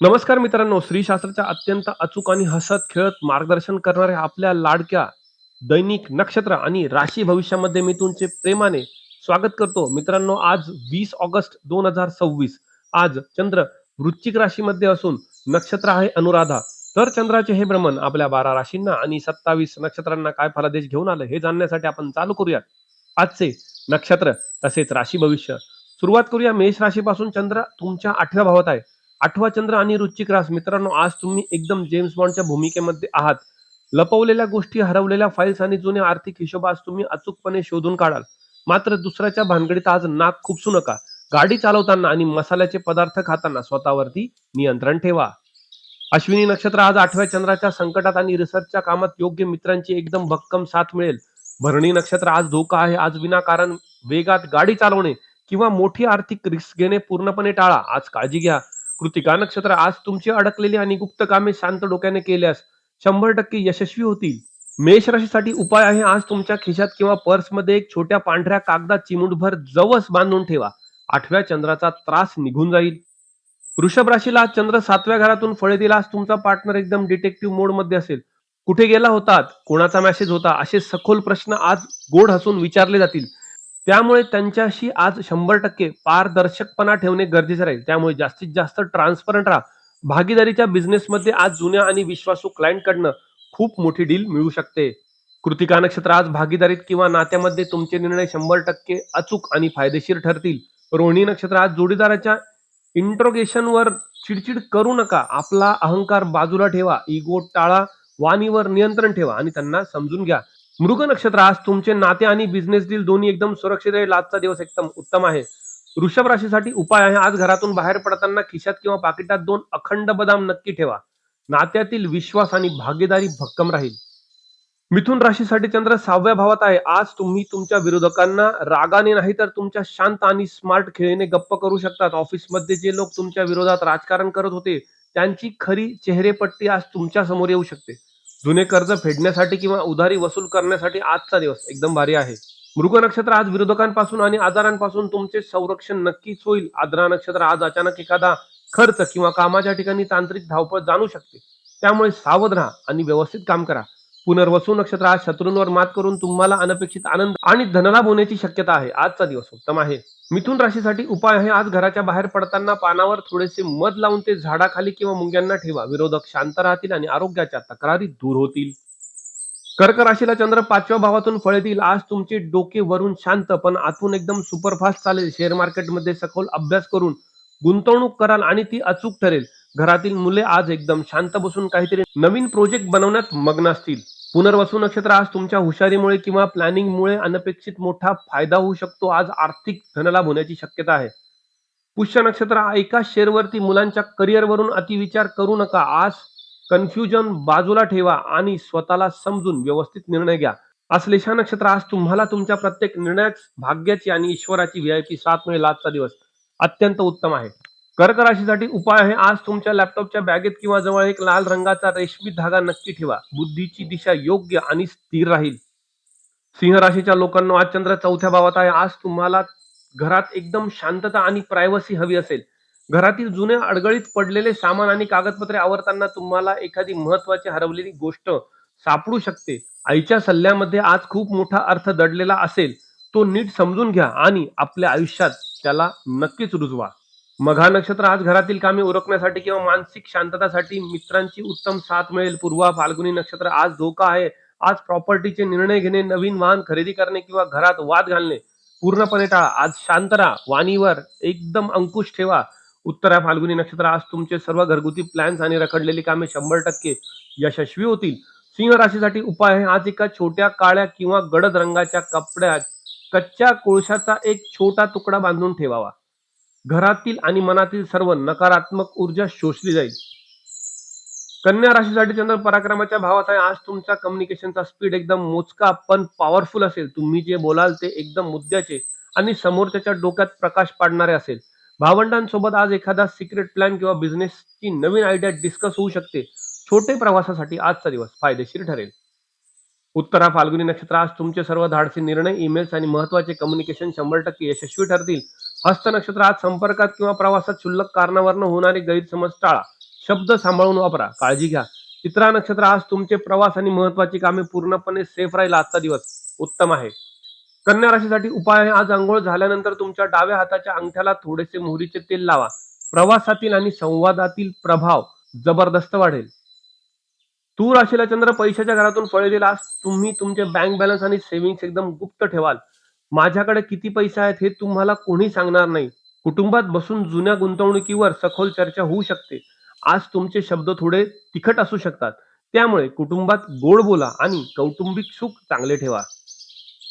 नमस्कार मित्रांनो, श्रीशास्त्राच्या अत्यंत अचूक आणि हसत खेळत मार्गदर्शन करणाऱ्या आपल्या लाडक्या दैनिक नक्षत्र आणि राशी भविष्यामध्ये मी तुमचे प्रेमाने स्वागत करतो. मित्रांनो, आज 20 ऑगस्ट 2026. आज चंद्र वृश्चिक राशीमध्ये असून नक्षत्र आहे अनुराधा. तर चंद्राचे हे भ्रमण आपल्या 12 राशींना आणि 27 नक्षत्रांना काय फलादेश घेऊन आलं हे जाणण्यासाठी आपण चालू करूयात आजचे नक्षत्र तसेच राशी भविष्य. सुरुवात करूया मेष राशीपासून. चंद्र तुमच्या 8व्या भावात आहे. आठवा चंद्र आणि वृश्चिक रास. मित्रांनो, आज तुम्ही एकदम जेम्स बॉन्डच्या भूमिकेमध्ये आहात. लपवलेल्या गोष्टी, हरवलेल्या फाईल्स आणि जुने आर्थिक हिशोब आज तुम्ही अचूकपणे शोधून काढाल. मात्र दुसऱ्याच्या भानगडीत आज नाक खुपसू नका. गाडी चालवताना आणि मसाल्याचे पदार्थ खाताना स्वतःवरती नियंत्रण ठेवा. अश्विनी नक्षत्र आज 8व्या चंद्राच्या संकटात आणि रिसर्चच्या कामात योग्य मित्रांची एकदम भक्कम साथ मिळेल. भरणी नक्षत्र आज धोका आहे. आज विनाकारण वेगात गाडी चालवणे किंवा मोठी आर्थिक रिस्क घेणे पूर्णपणे टाळा. आज काळजी घ्या. कृतिका नक्षत्र आज तुमची अडकलेली आणि गुप्त कामे शांत डोक्याने केल्यास 100% यशस्वी होतील. मेष राशीसाठी उपाय आहे. आज तुमच्या खिशात किंवा पर्समध्ये एक छोट्या पांढऱ्या कागदात चिमूटभर जवस बांधून ठेवा. 8व्या चंद्राचा त्रास निघून जाईल. वृषभ राशीला आज चंद्र 7व्या घरातून फळे दिला. आज तुमचा पार्टनर एकदम डिटेक्टिव्ह मोड मध्ये असेल. कुठे गेला होतात, कोणाचा मेसेज होता, असे सखोल प्रश्न आज गोड हसून विचारले जातील. त्यामुळे त्यांच्याशी आज 100% पारदर्शकपणा ठेवणे गरजेचे राहील. त्यामुळे जास्तीत जास्त ट्रान्सपरंट राहा. भागीदारीच्या बिझनेसमध्ये आज जुन्या आणि विश्वासू क्लायंट कडनं खूप मोठी डील मिळू शकते. कृतिका नक्षत्र आज भागीदारीत किंवा नात्यामध्ये तुमचे निर्णय 100% अचूक आणि फायदेशीर ठरतील. रोहिणी नक्षत्र आज जोडीदाराच्या इंट्रोगेशनवर चिडचिड करू नका. आपला अहंकार बाजूला ठेवा. इगो टाळा. वाणीवर नियंत्रण ठेवा आणि त्यांना समजून घ्या. मृग नक्षत्र आज तुमचे नाते आणि बिझनेस डील दोन्ही एकदम सुरक्षित राहील. आजचा दिवस एकदम उत्तम आहे. वृषभ राशीसाठी उपाय आहे. आज घरातून बाहेर पडताना खिशात किंवा पाकिटात 2 अखंड बदाम नक्की ठेवा. नात्यातील विश्वास आणि भागीदारी भक्कम राहील. मिथुन राशीसाठी चंद्र 6व्या भावात आहे. आज तुम्ही तुमच्या विरोधकांना रागाने नाही तर तुमच्या शांत आणि स्मार्ट खेळीने गप्प करू शकतात. ऑफिसमध्ये जे लोक तुमच्या विरोधात राजकारण करत होते त्यांची खरी चेहरेपट्टी आज तुमच्या समोर येऊ शकते. जुने कर्ज फेडण्यासाठी किंवा उधारी वसूल करण्यासाठी आजचा दिवस एकदम भारी आहे. मृग नक्षत्र आज विरोधकांपासून आणि आजारांपासून तुमचे संरक्षण नक्कीच होईल. आद्रा नक्षत्र आज अचानक एखादा खर्च किंवा कामाच्या ठिकाणी तांत्रिक धावपळ जाणू शकते. त्यामुळे सावध राहा आणि व्यवस्थित काम करा. पुनर्वसू नक्षत्र आज शत्रूंवर मात करून तुम्हाला अनपेक्षित आनंद आणि धनलाभ होण्याची शक्यता आहे. आजचा दिवस उत्तम आहे. मिथुन राशीसाठी उपाय आहे. आज घराच्या बाहेर पडताना पानावर थोडेसे मध लावून ते झाडाखाली किंवा मुंग्यांना ठेवा. विरोधक शांत राहतील आणि आरोग्याच्या तक्रारी दूर होतील. कर्क राशीला चंद्र 5व्या भावातून फळे देईल. आज तुमचे डोके वरून शांत पण आतून एकदम सुपरफास्ट चालेल. शेअर मार्केटमध्ये सखोल अभ्यास करून गुंतवणूक कराल आणि ती अचूक ठरेल. घरातील मुले आज एकदम शांत बसून काहीतरी नवीन प्रोजेक्ट बनवण्यात मग्न असतील. पुनर्वसू नक्षत्र आज तुमच्या हुशारीमुळे किंवा प्लॅनिंगमुळे अनपेक्षित मोठा फायदा होऊ शकतो. आज आर्थिक धनलाभ होण्याची शक्यता आहे. पुष्य नक्षत्र एका शेअरवरती मुलांच्या करिअरवरून अतिविचार करू नका. आज कन्फ्युजन बाजूला ठेवा आणि स्वतःला समजून व्यवस्थित निर्णय घ्या. आश्लेषा नक्षत्र आज तुम्हाला तुमच्या प्रत्येक निर्णयात भाग्याची आणि ईश्वराची व्हीआयपी साथ मिळेल. आजचा दिवस अत्यंत उत्तम आहे. कर्क राशीसाठी उपाय आहे. आज तुमच्या लॅपटॉपच्या बॅगेत किंवा जवळ एक लाल रंगाचा रेशमी धागा नक्की ठेवा. बुद्धीची दिशा योग्य आणि स्थिर राहील. सिंह राशीच्या लोकांना आज चंद्र 4थ्या भावात आहे. आज तुम्हाला घरात एकदम शांतता आणि प्रायव्हसी हवी असेल. घरातील जुने अडगळीत पडलेले सामान आणि कागदपत्रे आवरताना तुम्हाला एखादी महत्वाची हरवलेली गोष्ट सापडू शकते. आईच्या सल्ल्यामध्ये आज खूप मोठा अर्थ दडलेला असेल. तो नीट समजून घ्या आणि आपल्या आयुष्यात त्याला नक्कीच रुजवा. मघा नक्षत्र आज घरातील कामे उरकण्यासाठी किंवा मानसिक शांततासाठी मित्रांची उत्तम साथ मिळेल. पूर्वा फाल्गुनी नक्षत्र आज धोका आहे. आज प्रॉपर्टीचे निर्णय घेणे, नवीन वाहन खरेदी करणे किंवा घरात वाद घालणे पूर्णपणे टाळा. आज शांत राहा. वाणीवर एकदम अंकुश ठेवा. उत्तरा फाल्गुनी नक्षत्र आज तुमचे सर्व घरगुती प्लॅन्स आणि रखडलेली कामे 100% यशस्वी होतील. सिंह राशीसाठी उपाय आहे. आज एका छोट्या काळ्या किंवा गडद रंगाच्या कपड्यात कच्च्या कोळशाचा एक छोटा तुकडा बांधून ठेवावा. घरातील आणि मनातील सर्व नकारात्मक ऊर्जा शोषली जाईल. कन्या राशीसाठी चंद्र पराक्रमाच्या भावात आहे. आज तुमचा कम्युनिकेशनचा स्पीड एकदम मोजका पण पॉवरफुल असेल. तुम्ही जे बोलाल ते एकदम मुद्द्याचे आणि समोरच्याच्या डोक्यात प्रकाश पाडणारे असेल. भावंडांसोबत आज एखादा सिक्रेट प्लॅन किंवा बिझनेसची नवीन आयडिया डिस्कस होऊ शकते. छोटे प्रवासासाठी आजचा दिवस फायदेशीर ठरेल. उत्तरा फाल्गुनी नक्षत्र आज तुमचे सर्व धाडसी निर्णय, ईमेल्स आणि महत्वाचे कम्युनिकेशन 100% यशस्वी ठरतील. हस्त नक्षत्र आज संपर्कात किंवा प्रवासात क्षुल्लक कारणावरून होणारे गैरसमज टाळा. शब्द सांभाळून वापरा, काळजी घ्या. चित्रा नक्षत्र आज तुमचे प्रवास आणि महत्वाची कामे पूर्णपणे सेफ राहील. आजचा दिवस उत्तम आहे. कन्या राशीसाठी उपाय आहे, आज अंघोळ झाल्यानंतर तुमच्या डाव्या हाताच्या अंगठ्याला थोडेसे मोहरीचे तेल लावा. प्रवासातील आणि संवादातील प्रभाव जबरदस्त वाढेल. तूळ राशीला चंद्र पैशाच्या घरातून फळे देईल. आज तुम्ही तुमचे बँक बॅलन्स आणि सेव्हिंग्स एकदम गुप्त ठेवाल. माझ्याकडे किती पैसे आहेत हे तुम्हाला कोणी सांगणार नाही. कुटुंबात बसून जुन्या गुंतवणुकीवर सखोल चर्चा होऊ शकते. आज तुमचे शब्द थोडे तिखट असू शकतात. त्यामुळे कुटुंबात गोड बोला आणि कौटुंबिक सुख चांगले ठेवा.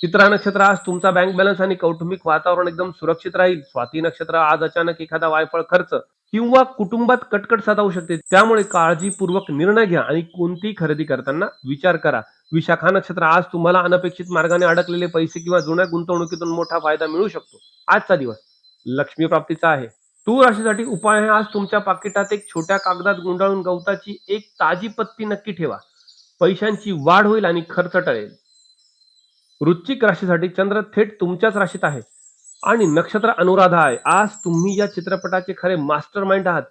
चित्रा नक्षत्र आज तुमचा बँक बॅलन्स आणि कौटुंबिक वातावरण एकदम सुरक्षित राहील. स्वाती नक्षत्र आज अचानक एखादा वायफळ खर्च किंवा कुटुंबात कटकट सतावू शकते. त्यामुळे काळजीपूर्वक निर्णय घ्या आणि कोणतीही खरेदी करताना विचार करा. विशाखा नक्षत्र आज तुम्हाला अनपेक्षित मार्गाने अडकलेले पैसे किंवा जुन्या गुंतवणुकीतून मोठा फायदा मिळू शकतो. आजचा दिवस लक्ष्मी प्राप्तीचा आहे. तूळ राशीसाठी उपाय आहे, आज तुमच्या पाकिटात एक छोट्या कागदात गुंडाळून गवताची एक ताजी पत्ती नक्की ठेवा. पैशांची वाढ होईल आणि खर्च टळेल. वृश्चिक राशीसाठी चंद्र थेट तुमच्याच राशीत आहे आणि नक्षत्र अनुराधा आहे. आज तुम्ही या चित्रपटाचे खरे मास्टर माइंड आहात.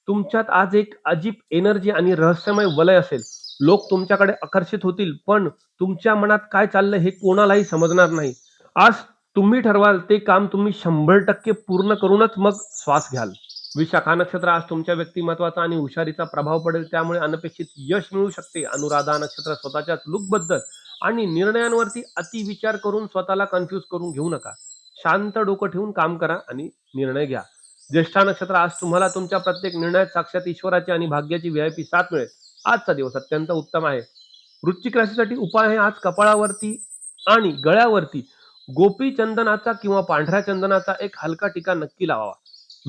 तुमच्यात आज एक अजीब एनर्जी आणि रहस्यमय वलय असेल. लोक तुमच्याकडे आकर्षित होतील, पण तुमच्या मनात काय चाललंय हे कोणालाही समजणार नाही. आज तुम्ही ठरवाल ते काम तुम्ही 100% पूर्ण करूनच मग श्वास घ्याल. विशाखा नक्षत्र आज तुमच्या व्यक्तिमत्वाचा आणि हुशारीचा प्रभाव पडेल. त्यामुळे अनपेक्षित यश मिळू शकते. अनुराधा नक्षत्र स्वतःच्याच लुकबद्दल आणि निर्णयांवरती अति विचार करून स्वतःला कन्फ्यूज करून घेऊ नका. शांत डोकं ठेवून काम करा आणि निर्णय घ्या. ज्येष्ठा नक्षत्र आज तुम्हाला तुमच्या प्रत्येक निर्णयात साक्षात ईश्वराची आणि भाग्याची व्हीआयपी साथ मिळेल. आजचा दिवस अत्यंत उत्तम आहे. वृश्चिक राशीसाठी उपाय आहे, आज कपाळावरती आणि गळ्यावरती गोपी चंदनाचा किंवा पांढऱ्या चंदनाचा एक हलका टीका नक्की लावावा.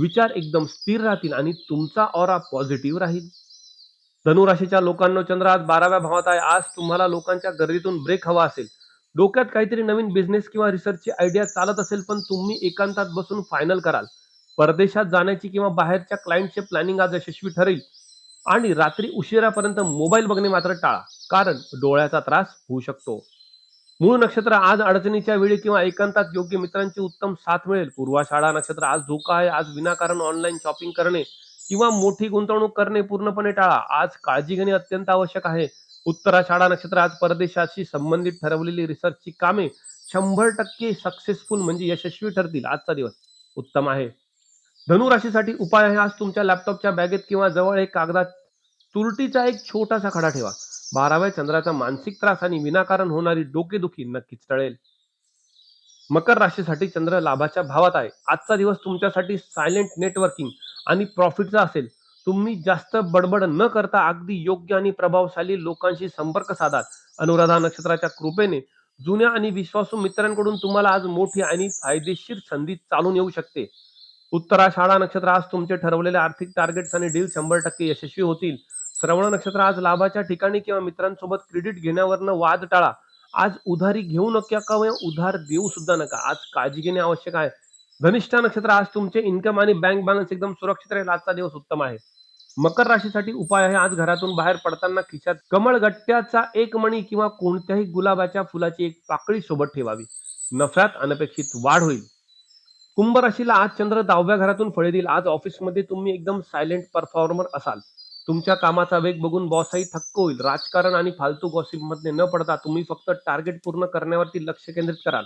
विचार एकदम स्थिर राहतील आणि तुमचा ऑरा पॉझिटिव्ह राहील. धनुराशीच्या लोकांना चंद्र आज 12व्या भावात आहे. आज तुम्हाला लोकांच्या गर्दीतून ब्रेक हवा असेल. डोक्यात काहीतरी नवीन बिझनेस किंवा रिसर्चची आयडिया चालत असेल, पण तुम्ही एकांतात बसून फायनल कराल. परदेशात जाण्याची किंवा बाहेरच्या क्लायंटचे प्लॅनिंग आज यशस्वी ठरेल. आणि रात्री उशिरापर्यंत मोबाईल बघणे मात्र टाळा, कारण डोळ्याचा त्रास होऊ शकतो. मूळ नक्षत्र आज अडचणीच्या वेळी किंवा एकांतात योग्य मित्रांची उत्तम साथ मिळेल. पूर्वाषाढा नक्षत्र आज धोका आहे. आज विनाकारण ऑनलाईन शॉपिंग करणे किंवा मोठी गुंतवणूक करणे पूर्णपणे टाळा. आज काळजी घेणे अत्यंत आवश्यक आहे. उत्तराषाढा नक्षत्र आज परदेशाशी संबंधित ठरवलेली रिसर्चची कामे 100% सक्सेसफुल म्हणजे यशस्वी ठरतील. आजचा दिवस उत्तम आहे. धनुराशीसाठी उपाय आहे, आज तुमच्या लॅपटॉपच्या बॅगेत किंवा जवळ एक कागदात तुरटीचा एक छोटासा खडा ठेवा. 12व्या चंद्राचा मानसिक त्रास आणि विनाकारण होणारी डोकेदुखी नक्कीच टळेल. मकर राशीसाठी चंद्र लाभाच्या भावात आहे. आजचा दिवस तुमच्यासाठी सायलेंट नेटवर्किंग आणि प्रॉफिटचा असेल. तुम्ही जास्त बडबड न करता अगदी योग्य आणि प्रभावशाली लोकांशी संपर्क साधा. अनुराधा नक्षत्राच्या कृपेने जुन्या आणि विश्वासू मित्रांकडून तुम्हाला आज मोठी आणि फायदेशीर संधी चालून येऊ शकते. उत्तराषाढा नक्षत्र आज तुमचे ठरवलेले आर्थिक टार्गेट्स आणि डील 100% यशस्वी होतील. श्रवण नक्षत्र आज लाभाच्या ठिकाणी किंवा मित्रांसोबत क्रेडिट घेण्यावरनं वाद टाळा. आज उधारी घेऊ नका किंवा उधार देऊ सुद्धा नका. आज काळजी घेणे आवश्यक आहे. धनिष्ठा नक्षत्र आज तुमचे इन्कम आणि बँक बॅलन्स एकदम सुरक्षित राहील. आजचा दिवस उत्तम आहे. मकर राशीसाठी उपाय आहे, आज घरातून बाहेर पडताना खिशात कमळगट्ट्याचा एक मणी किंवा कोणत्याही गुलाबाच्या फुलाची एक पाकळी सोबत ठेवावी. नफ्यात अनपेक्षित वाढ होईल. कुंभ राशीला आज चंद्र 10व्या घरातून फळे देईल. आज ऑफिसमध्ये तुम्ही एकदम सायलेंट परफॉर्मर असाल. तुमच्या कामाचा वेग बघून बॉसही थक्क होईल. राजकारण आणि फालतू गॉसिप मध्ये न पडता तुम्ही फक्त टार्गेट पूर्ण करण्यावरती लक्ष केंद्रित कराल.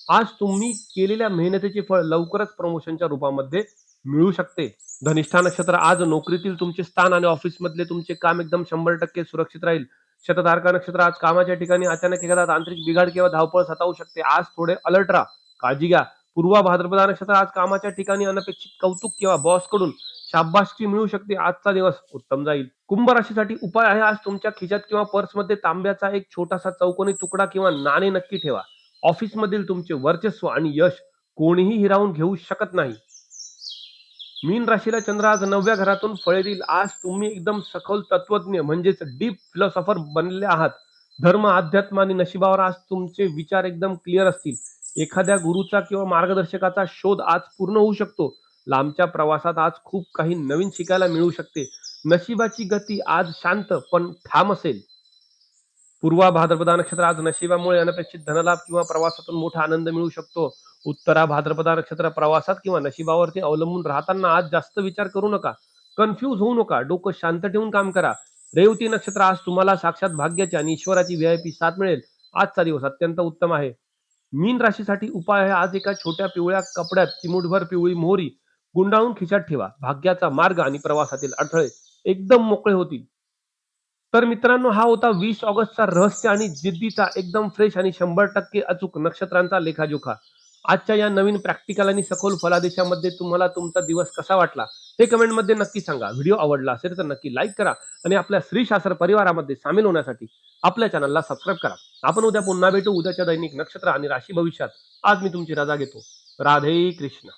आज तुम्ही केलेल्या मेहनतीचे फळ लवकरच प्रमोशनच्या रूपामध्ये मिळू शकते. धनिष्ठा नक्षत्र आज नोकरीतील तुमचे स्थान आणि ऑफिस मधले तुमचे काम एकदम 100% सुरक्षित राहील. शतधारका नक्षत्र आज कामाच्या ठिकाणी अचानक एखादा तांत्रिक बिघाड किंवा धावपळ सतावू शकते. आज थोडे अलर्ट राहा, काळजी घ्या. पूर्वा भाद्रपदा नक्षत्र आज कामाच्या ठिकाणी अनपेक्षित कौतुक किंवा बॉस कडून शाबासकी मिळू शकते. आजचा दिवस उत्तम जाईल. कुंभ राशीसाठी उपाय आहे, आज तुमच्या खिशात किंवा पर्समध्ये तांब्याचा एक छोटासा चौकोनी तुकडा किंवा नाणे नक्की ठेवा. ऑफिस मधील तुमचे वर्चस्व आणि यश कोणीही हिरावून घेऊ शकत नाही. मीन राशीला चंद्र आज 9व्या घरातून फळे देईल. आज तुम्ही एकदम सखोल तत्वज्ञ म्हणजेच डीप फिलॉसॉफर बनले आहात. धर्म, अध्यात्म आणि नशिबावर आज तुमचे विचार एकदम क्लिअर असतील. एखाद्या गुरुचा किंवा मार्गदर्शकाचा शोध आज पूर्ण होऊ शकतो. लांबच्या प्रवासात आज खूप काही नवीन शिकायला मिळू शकते. नशिबाची गती आज शांत पण ठाम असेल. पूर्वा भाद्रपदा नक्षत्र आज नशिबामुळे अनपेक्षित धनलाभ किंवा प्रवासातून मोठा आनंद मिळू शकतो. उत्तरा भाद्रपदा नक्षत्र प्रवासात किंवा नशिबावरती अवलंबून राहताना आज जास्त विचार करू नका. कन्फ्यूज होऊ नका, डोकं शांत ठेवून काम करा. रेवती नक्षत्र, आज तुम्हाला साक्षात भाग्याची आणि ईश्वराची व्हीआयपी साथ मिळेल. आजचा दिवस अत्यंत उत्तम आहे. मीन राशीसाठी उपाय आहे, आज एका छोट्या पिवळ्या कपड्यात चिमूटभर पिवळी मोहरी गुंडाळून खिशात ठेवा. भाग्याचा मार्ग आणि प्रवासातील अडथळे एकदम मोकळे होतील. तर मित्रांनो, हा होता 20 ऑगस्टचा रहस्य आणि जिद्दीचा एकदम फ्रेश आणि 100% अचूक नक्षत्रांचा लेखाजोखा. आजच्या या नवीन प्रॅक्टिकल आणि सखोल फलादेशामध्ये तुम्हाला तुमचा दिवस कसा वाटला हे कमेंटमध्ये नक्की सांगा. व्हिडिओ आवडला असेल तर नक्की लाईक करा आणि आपल्या श्रीशास्त्र परिवारामध्ये सामील होण्यासाठी आपल्या चॅनलला सबस्क्राईब करा. आपण उद्या पुन्हा भेटू, उद्याच्या दैनिक नक्षत्र आणि राशी भविष्यात. आज मी तुमची रजा घेतो. राधे कृष्ण.